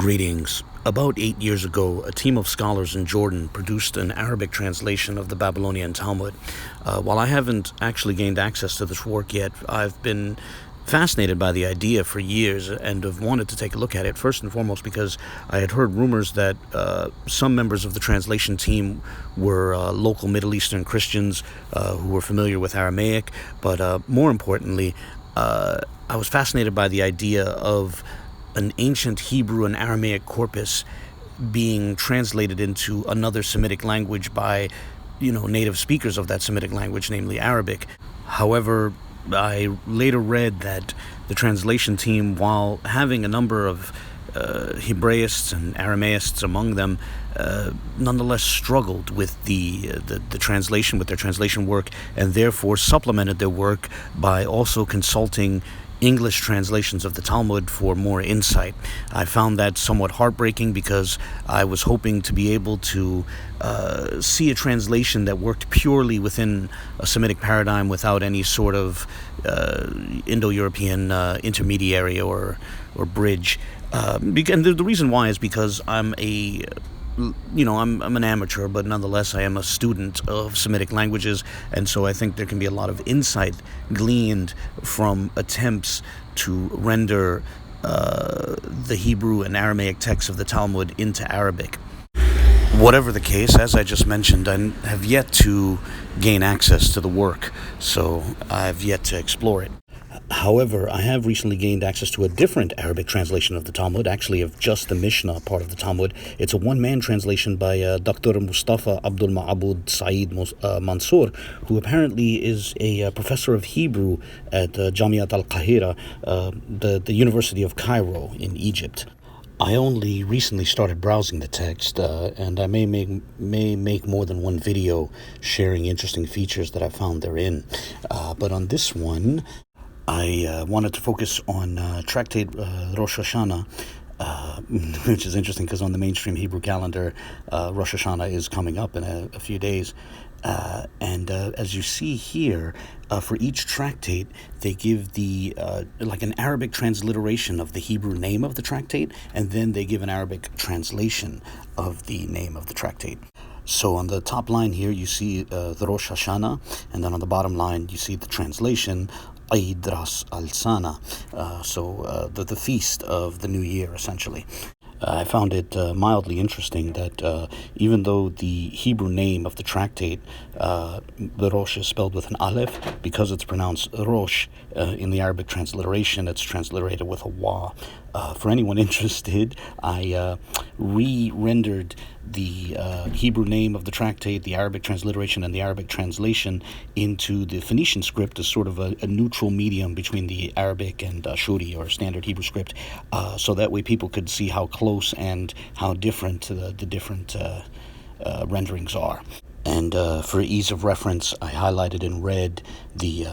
Greetings. About 8 years ago, a team of scholars in Jordan produced an Arabic translation of the Babylonian Talmud. While I haven't actually gained access to this work yet, I've been fascinated by the idea for years and have wanted to take a look at it, first and foremost because I had heard rumors that some members of the translation team were local Middle Eastern Christians who were familiar with Aramaic, but more importantly, I was fascinated by the idea of an ancient Hebrew and Aramaic corpus being translated into another Semitic language by, native speakers of that Semitic language, namely Arabic. However, I later read that the translation team, while having a number of Hebraists and Aramaists among them, nonetheless struggled with the translation, with their translation work, and therefore supplemented their work by also consulting English translations of the Talmud for more insight. I found that somewhat heartbreaking because I was hoping to be able to see a translation that worked purely within a Semitic paradigm without any sort of Indo-European intermediary or bridge. And the reason why is because I'm an amateur, but nonetheless I am a student of Semitic languages, and so I think there can be a lot of insight gleaned from attempts to render the Hebrew and Aramaic texts of the Talmud into Arabic. Whatever the case, as I just mentioned, I have yet to gain access to the work, so I've yet to explore it. However, I have recently gained access to a different Arabic translation of the Talmud, actually of just the Mishnah part of the Talmud. It's a one-man translation by Dr. Mustafa Abdul Ma'abud Saeed Mansour, who apparently is a professor of Hebrew at Jamiat al-Qahira, the University of Cairo in Egypt. I only recently started browsing the text, and I may make more than one video sharing interesting features that I found therein. But on this one, I wanted to focus on tractate Rosh Hashanah, which is interesting because on the mainstream Hebrew calendar, Rosh Hashanah is coming up in a few days. And as you see here, for each tractate, they give like an Arabic transliteration of the Hebrew name of the tractate, and then they give an Arabic translation of the name of the tractate. So on the top line here, you see the Rosh Hashanah, and then on the bottom line, you see the translation, Eid Ras al-Sana, the feast of the new year, essentially. I found it mildly interesting that even though the Hebrew name of the tractate, the Rosh is spelled with an Aleph, because it's pronounced Rosh, in the Arabic transliteration, it's transliterated with a Wa. For anyone interested, I re-rendered the Hebrew name of the tractate, the Arabic transliteration, and the Arabic translation into the Phoenician script as sort of a neutral medium between the Arabic and Ashuri, or standard Hebrew script, so that way people could see how close and how different the different renderings are. And for ease of reference, I highlighted in red the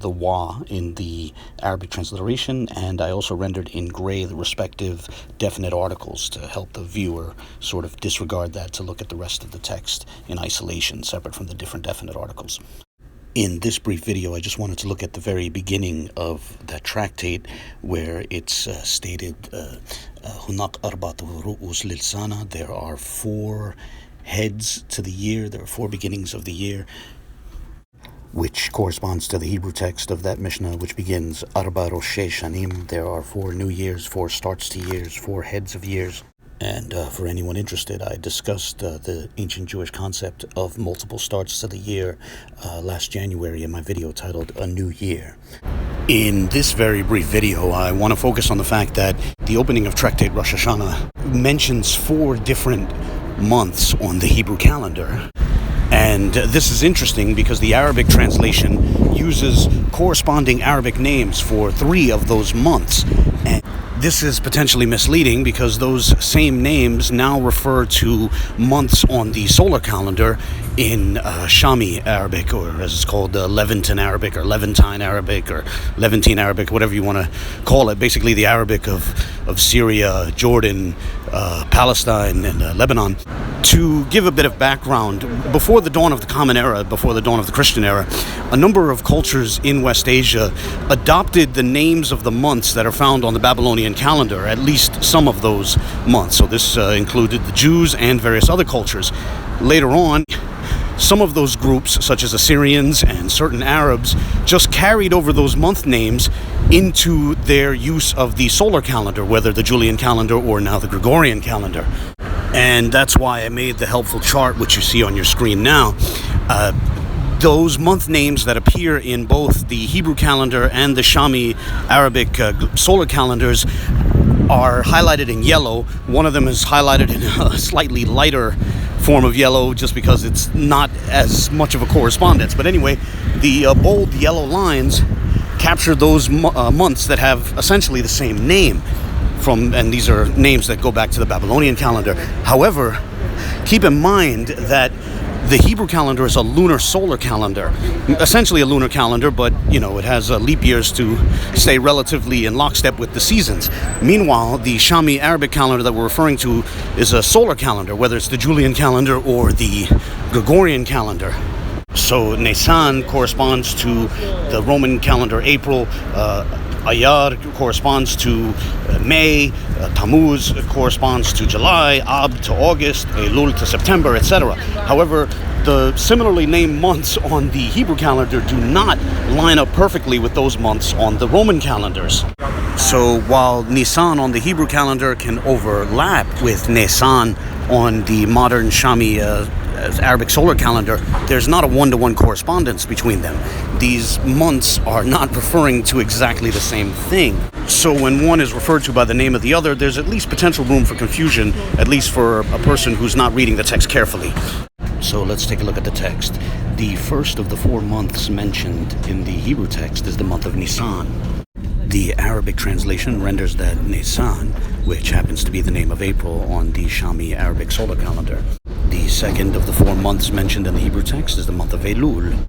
wa in the Arabic transliteration, and I also rendered in gray the respective definite articles to help the viewer sort of disregard that to look at the rest of the text in isolation, separate from the different definite articles. In this brief video, I just wanted to look at the very beginning of that tractate, where it's stated, "Hunak arba'atu ru'us lil-sana." There are 4 heads to the year. There are 4 beginnings of the year, which corresponds to the Hebrew text of that Mishnah, which begins Arba Roshei Shanim. There are 4 new years, 4 starts to years, 4 heads of years. And for anyone interested, I discussed the ancient Jewish concept of multiple starts to the year last January in my video titled A New Year. In this very brief video, I want to focus on the fact that the opening of Tractate Rosh Hashanah mentions 4 different months on the Hebrew calendar. And this is interesting because the Arabic translation uses corresponding Arabic names for 3 of those months. And this is potentially misleading because those same names now refer to months on the solar calendar in Shami Arabic, or as it's called, Levantin Arabic, or Levantine Arabic, or Levantine Arabic, whatever you want to call it. Basically the Arabic of Syria, Jordan, Palestine, and Lebanon. To give a bit of background, before the dawn of the Common Era, before the dawn of the Christian era, a number of cultures in West Asia adopted the names of the months that are found on the Babylonian calendar, at least some of those months. So this included the Jews and various other cultures. Later on, some of those groups, such as Assyrians and certain Arabs, just carried over those month names into their use of the solar calendar, whether the Julian calendar or now the Gregorian calendar. And that's why I made the helpful chart, which you see on your screen now. Those month names that appear in both the Hebrew calendar and the Shami Arabic solar calendars are highlighted in yellow. One of them is highlighted in a slightly lighter form of yellow just because it's not as much of a correspondence. But anyway, the bold yellow lines capture those months that have essentially the same name. And these are names that go back to the Babylonian calendar. However, keep in mind that the Hebrew calendar is a lunar solar calendar, essentially a lunar calendar, but it has leap years to stay relatively in lockstep with the seasons. Meanwhile, the Shami Arabic calendar that we're referring to is a solar calendar, whether it's the Julian calendar or the Gregorian calendar. So Nisan corresponds to the Roman calendar April, Ayar corresponds to May, Tammuz corresponds to July, Ab to August, Elul to September, etc. However, the similarly named months on the Hebrew calendar do not line up perfectly with those months on the Roman calendars. So while Nisan on the Hebrew calendar can overlap with Nisan on the modern Shami Arabic solar calendar, there's not a one-to-one correspondence between them. These months are not referring to exactly the same thing. So when one is referred to by the name of the other, there's at least potential room for confusion, at least for a person who's not reading the text carefully. So let's take a look at the text. The first of the 4 months mentioned in the Hebrew text is the month of Nisan. The Arabic translation renders that Nisan, which happens to be the name of April on the Shami Arabic solar calendar. The second of the 4 months mentioned in the Hebrew text is the month of Elul.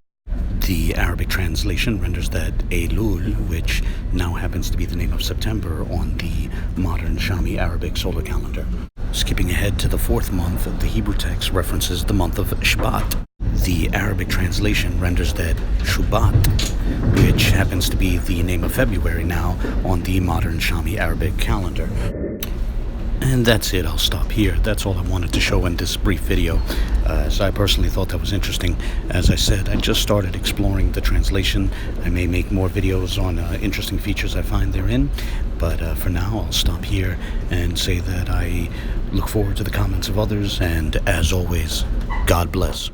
The Arabic translation renders that Elul, which now happens to be the name of September on the modern Shami Arabic solar calendar. Skipping ahead to the 4th month, the Hebrew text references the month of Shvat. The Arabic translation renders that Shubat, which happens to be the name of February now on the modern Shami Arabic calendar. And that's it. I'll stop here. That's all I wanted to show in this brief video, as I personally thought that was interesting. As I said, I just started exploring the translation. I may make more videos on interesting features I find therein, but for now I'll stop here and say that I look forward to the comments of others, and as always, God bless.